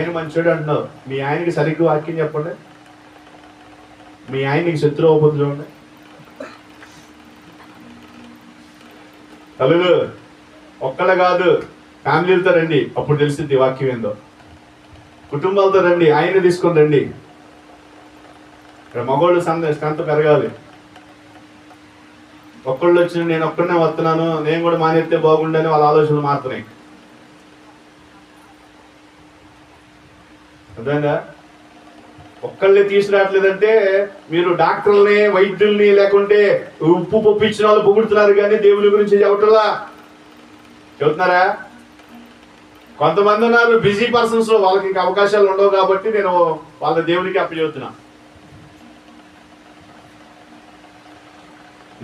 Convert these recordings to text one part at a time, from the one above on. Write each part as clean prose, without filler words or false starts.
ఆయన మంచోడు అంటున్నావు, మీ ఆయనకి సరిగ్గా వాక్యం చెప్పండి. మీ ఆయనకి శత్రువు అవ్వద్దు చూడండి. తల్లులు ఒక్కళ్ళ కాదు, ఫ్యామిలీలతో రండి, అప్పుడు తెలిసింది వాక్యం ఏందో. కుటుంబాలతో రండి, ఆయన తీసుకొని రండి. ఇక్కడ మగవాళ్ళు స్ట్రెంత్ పెరగాలి. ఒక్కళ్ళు వచ్చి నేను ఒక్కడనే వస్తున్నాను, నేను కూడా మానేస్తే బాగుండని వాళ్ళ ఆలోచనలు మారుతున్నాయి. అర్థంగా? ఒక్కళ్ళని తీసుకురావట్లేదంటే మీరు డాక్టర్లని, వైద్యుల్ని, లేకుంటే ఉప్పు పప్పు ఇచ్చిన వాళ్ళు పొగుడుతున్నారు కానీ దేవుని గురించి చెప్పట్లా. చెబుతున్నారా? కొంతమంది ఉన్నారు బిజీ పర్సన్స్, వాళ్ళకి ఇంకా అవకాశాలు ఉండవు కాబట్టి నేను వాళ్ళ దేవునికి అప్పచెబుతున్నా.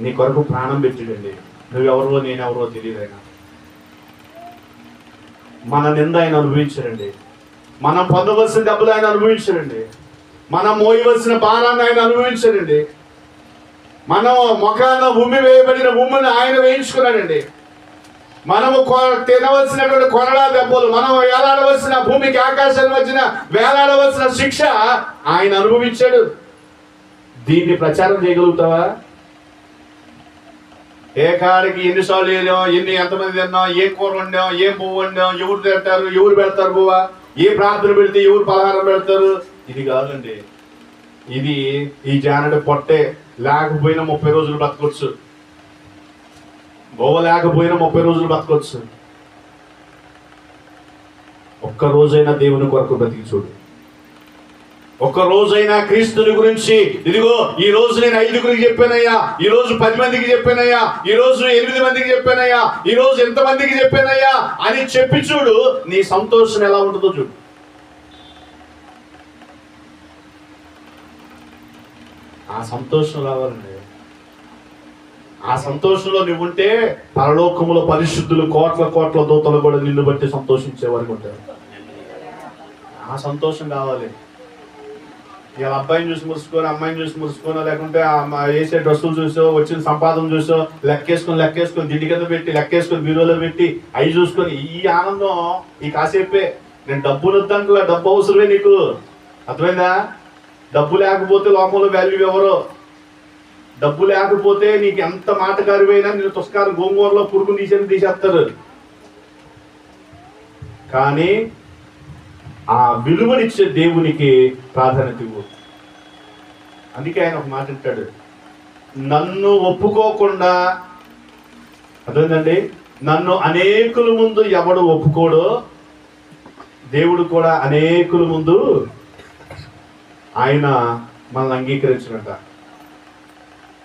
నీ కొరకు ప్రాణం పెట్టిడండి. నువ్వెవరో నేనెవరో తెలియదు. ఆయన మన నింద ఆయన అనుభవించారండి. మనం పొందవలసిన డబ్బులు ఆయన అనుభవించారండి. మనం మోయవలసిన భారాన్ని ఆయన అనుభవించారండి. మనం ముఖాన ఉమ్మి వేయబడిన ఉమ్మిని ఆయన వేయించుకున్నాడండి. మనము తినవలసినటువంటి కొరడా దెబ్బలు, మనం వేలాడవలసిన భూమికి ఆకాశాల మధ్యన వేలాడవలసిన శిక్ష ఆయన అనుభవించాడు. దీన్ని ప్రచారం చేయగలుగుతావా? ఏ కాడికి ఎన్నిసార్లు వెళ్ళాం, ఎంతమంది తిన్నాం, ఏం కూర వండాం, ఏం పువ్వు వండాం, ఎవరు తింటారు, ఎవరు పెడతారు పువ్వా, ఏ ప్రార్థన పెడితే ఎవరు పలహారం పెడతారు, ఇది కాదండి. ఇది ఈ జానడి పొట్టే లేకపోయినా 30 రోజులు బతకొచ్చు, గోవ లేకపోయినా 30 రోజులు బతకొచ్చు. ఒక్క రోజైనా దేవుని కొరకు బ్రతికి చూడు. ఒక్క రోజైనా క్రీస్తుని గురించి, ఇదిగో ఈ రోజు నేను 5గురికి చెప్పానయ్యా, ఈ రోజు 10 మందికి చెప్పానయ్యా, ఈ రోజు 8 మందికి చెప్పానయ్యా, ఈ రోజు ఎంతమందికి చెప్పానయ్యా అని చెప్పి చూడు. నీ సంతోషం ఎలా ఉంటుందో చూడు. ఆ సంతోషం రావాలండి. ఆ సంతోషంలో నువ్వు ఉంటే పరలోకములో పరిశుద్ధులు కోట్ల దూతలు కూడా నిన్ను బట్టి సంతోషించే వారికి ఉంటారు. ఆ సంతోషం కావాలి. ఇలా అబ్బాయిని చూసి మురుసుకొని, అమ్మాయిని చూసి మురుసుకొని, లేకుంటే వేసే డ్రెస్సులు చూసో, వచ్చిన సంపాదన చూసో లెక్కేసుకొని దిండి కింద పెట్టి లెక్కేసుకొని బీరోలో పెట్టి అవి చూసుకొని ఈ ఆనందం ఈ కాసేపే. నేను డబ్బు వద్దంటే డబ్బు అవసరమే నీకు, అర్థమైందా? డబ్బు లేకపోతే లోపల వాల్యూ ఎవరో, డబ్బు లేకపోతే నీకు ఎంత మాటగారిపోయినా నేను తుస్కారం గోంగూరలో పురుగు తీసేస్తారు. కానీ ఆ విలువనిచ్చే దేవునికి ప్రాధాన్యత ఇవ్వు. అందుకే ఆయన ఒక మాట అంటాడు, నన్ను ఒప్పుకోకుండా, అర్థమైందండి, నన్ను అనేకుల ముందు ఎవడు ఒప్పుకోడో దేవుడు కూడా అనేకుల ముందు ఆయన మనల్ని అంగీకరించినట్ట.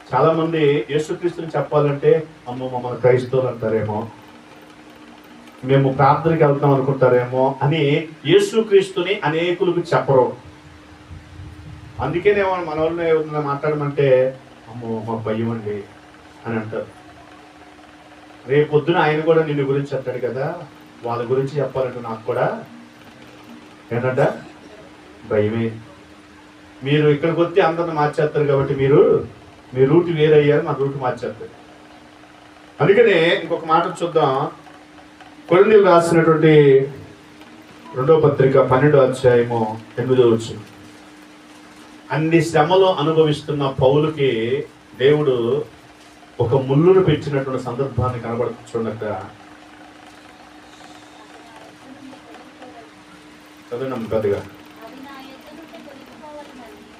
చాలా మంది యేసుక్రీస్తుని చెప్పాలంటే అమ్మో మమ్మల్ని క్రైస్తవులు అంటారేమో, మేము ప్రార్థనకి వెళ్తాం అనుకుంటారేమో అని యేసుక్రీస్తుని అనేకులకు చెప్పరు. అందుకేనేమో మన వాళ్ళని ఏమన్నా మాట్లాడమంటే అమ్మో మాకు భయం అండి అని అంటారు. రేపొద్దున ఆయన కూడా నిన్ను గురించి అంటాడు కదా, వాళ్ళ గురించి చెప్పాలంటే నాకు కూడా ఏంటంట భయమే. మీరు ఇక్కడికి వస్తే అందరిని మార్చేస్తారు కాబట్టి మీ రూట్ వేరయ్యారు, మా రూట్ మార్చేస్తారు. అందుకనే ఇంకొక మాట చూద్దాం. కొరింథీయులకు రాసినటువంటి 2వ పత్రిక 12వ అధ్యాయము 8వ వచనం. అన్ని శ్రమలు అనుభవిస్తున్న పౌలుకి దేవుడు ఒక ముళ్ళును పెట్టినటువంటి సందర్భాన్ని కనబడుతున్నట్ట. చదవండి పెద్దగా.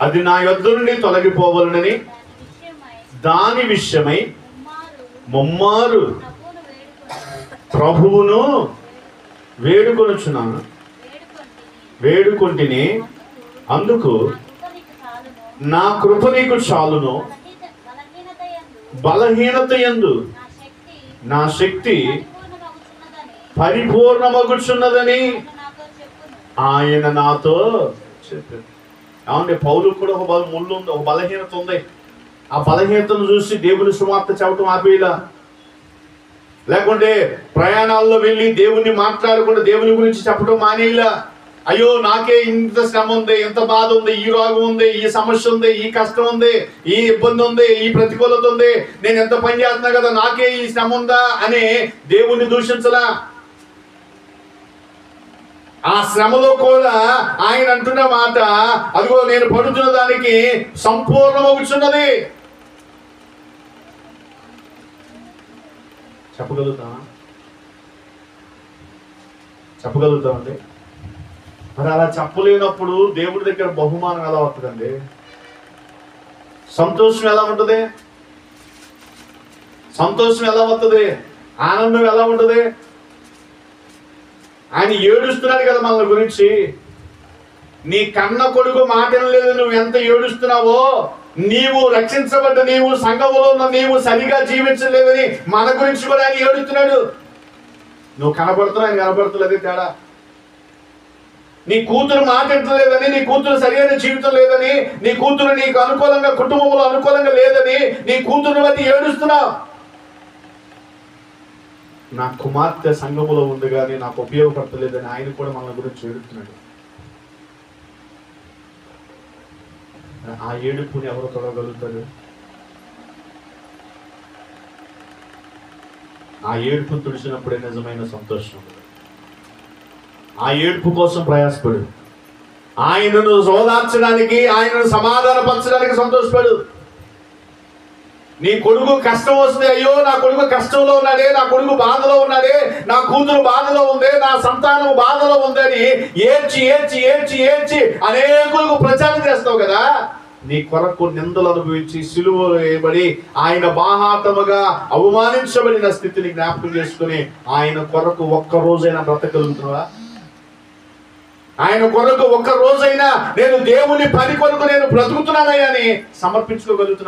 అది నా యొద్ద నుండి తొలగిపోవాలని దాని విషయమై ముమ్మారు ప్రభువును వేడుకొంటిని, అందుకు నా కృప నీకు చాలును, బలహీనత యందు నా శక్తి పరిపూర్ణమగుచున్నదని ఆయన నాతో చెప్పారు. అవునండి, పౌలుకు కూడా ఒక ముళ్ళు ఉంది, ఒక బలహీనత ఉంది. ఆ బలహీనతను చూసి దేవుని సువార్త చెప్పడం ఆపేలా, లేకుంటే ప్రయాణాల్లో వెళ్ళి దేవుణ్ణి మాట్లాడకుండా దేవుని గురించి చెప్పడం మానేలా. అయ్యో నాకే ఇంత శ్రమ ఉంది, ఇంత బాధ ఉంది, ఈ రోగం ఉంది, ఈ సమస్య ఉంది, ఈ కష్టం ఉంది, ఈ ఇబ్బంది ఉంది, ఈ ప్రతికూలత ఉంది, నేను ఎంత పని చేస్తున్నా కదా నాకే ఈ శ్రమ ఉందా అని దేవుణ్ణి దూషించలా. ఆ శ్రమలో కూడా ఆయన అంటున్న మాట, అదిగో నేను పడుతున్న దానికి సంపూర్ణమవుతున్నది. చెప్పగలుగుతామండి. మరి అలా చెప్పలేనప్పుడు దేవుడి దగ్గర బహుమానం ఎలా వస్తుందండి? సంతోషం ఎలా ఉంటుంది? సంతోషం ఎలా వస్తుంది? ఆనందం ఎలా ఉంటుంది? ఆయన ఏడుస్తున్నాడు కదా మన గురించి. నీ కన్న కొడుకు మాట లేదు, నువ్వు ఎంత ఏడుస్తున్నావో, నీవు రక్షించబడ్డ నీవు సంఘములో ఉన్న నీవు సరిగా జీవించలేదని మన గురించి కూడా ఆయన ఏడుస్తున్నాడు. నువ్వు కనపడుతున్నావు, ఆయన కనపడతలేదే తేడా. నీ కూతురు మాట్లాడలేదని, నీ కూతురు సరైన జీవితం లేదని, నీ కూతురు నీకు అనుకూలంగా కుటుంబంలో అనుకూలంగా లేదని నీ కూతురుని బట్టి ఏడుస్తున్నావు. నా కుమార్తె సంఘములో ఉంది కానీ నాకు ఉపయోగపడతలేదని ఆయన కూడా మన గురించి ఏడుస్తున్నాడు. ఆ ఏడుపుని ఎవరు తొడగలుగుతారు? ఆ ఏడుపు తుడిచినప్పుడే నిజమైన సంతోషం. ఆ ఏడుపు కోసం ప్రయాసపడు. ఆయనను ఓదార్చడానికి, ఆయనను సమాధానపరచడానికి సంతోషపడు. నీ కొడుకు కష్టం వస్తే, అయ్యో నా కొడుకు కష్టంలో ఉన్నాడే, నా కొడుకు బాధలో ఉన్నాడే, నా కూతురు బాధలో ఉంది, నా సంతానం బాధలో ఉందని ఏడ్చి ఏడ్చి ఏడ్చి ఏడ్చి అనేకులకు ప్రచారం చేస్తావు కదా. నీ కొరకు నిందలు అనుభవించి సిలువలో వేయబడి ఆయన బాహాటముగా అవమానించబడిన స్థితిని జ్ఞాపకం చేసుకుని ఆయన కొరకు ఒక్క రోజైనా బ్రతకగలుగుతున్నావా? ఆయన కొరకు ఒక్క రోజైనా నేను దేవుని పని కొరకు నేను బ్రతుకుతున్నానని సమర్పించుకోగలుగుతున్నా?